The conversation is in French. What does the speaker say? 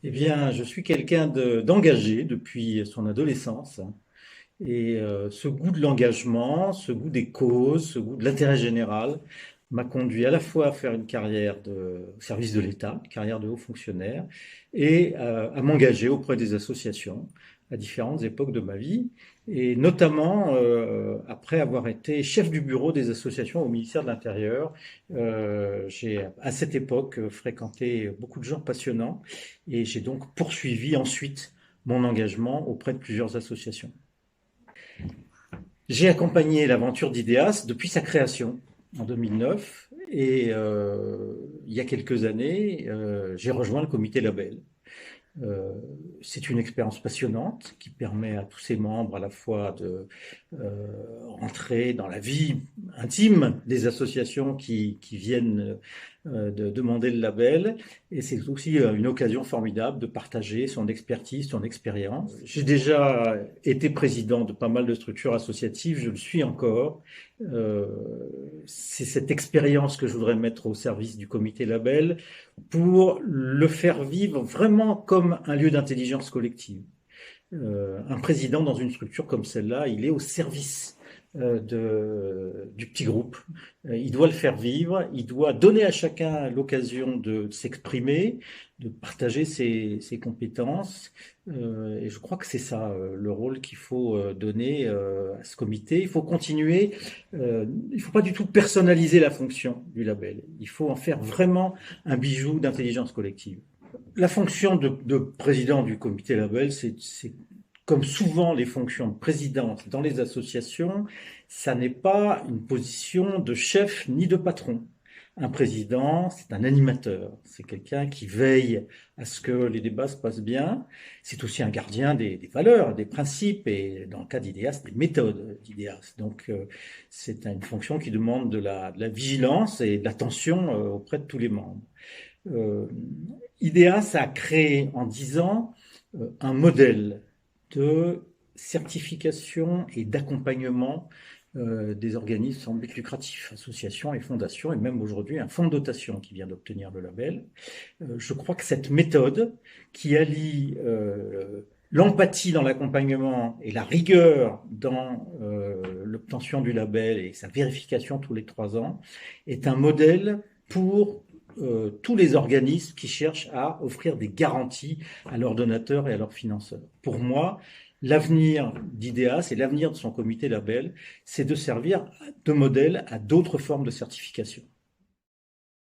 Eh bien, je suis quelqu'un d'engagé depuis son adolescence. Et ce goût de l'engagement, ce goût des causes, ce goût de l'intérêt général m'a conduit à la fois à faire une carrière au service de l'État, une carrière de haut fonctionnaire, et à m'engager auprès des associations à différentes époques de ma vie, et notamment après avoir été chef du bureau des associations au ministère de l'Intérieur. J'ai à cette époque fréquenté beaucoup de gens passionnants, et j'ai donc poursuivi ensuite mon engagement auprès de plusieurs associations. J'ai accompagné l'aventure d'Ideas depuis sa création en 2009 et il y a quelques années, j'ai rejoint le comité Label. Euh, c'est une expérience passionnante qui permet à tous ses membres à la fois de rentrer dans la vie intime des associations qui viennent de demander le label. Et c'est aussi une occasion formidable de partager son expertise, son expérience. J'ai déjà été président de pas mal de structures associatives, je le suis encore. Euh, c'est cette expérience que je voudrais mettre au service du comité label pour le faire vivre vraiment comme un lieu d'intelligence collective. Un président dans une structure comme celle-là, il est au service du petit groupe. Il doit le faire vivre, il doit donner à chacun l'occasion de s'exprimer, de partager ses compétences. Et je crois que c'est ça le rôle qu'il faut donner à ce comité. Il faut continuer. Il ne faut pas du tout personnaliser la fonction du label. Il faut en faire vraiment un bijou d'intelligence collective. La fonction de président du comité label, c'est comme souvent les fonctions de présidence dans les associations, ça n'est pas une position de chef ni de patron. Un président, c'est un animateur, c'est quelqu'un qui veille à ce que les débats se passent bien. C'est aussi un gardien des valeurs, des principes et dans le cas d'Ideas, des méthodes d'Ideas. Donc c'est une fonction qui demande de la vigilance et de l'attention auprès de tous les membres. Euh, IDEAS a créé en 10 ans un modèle de certification et d'accompagnement des organismes sans but lucratif, associations et fondations, et même aujourd'hui un fonds de dotation qui vient d'obtenir le label. Je crois que cette méthode qui allie l'empathie dans l'accompagnement et la rigueur dans l'obtention du label et sa vérification tous les 3 ans est un modèle pour tous les organismes qui cherchent à offrir des garanties à leurs donateurs et à leurs financeurs. Pour moi, l'avenir d'IDEAS et l'avenir de son comité label, c'est de servir de modèle à d'autres formes de certification.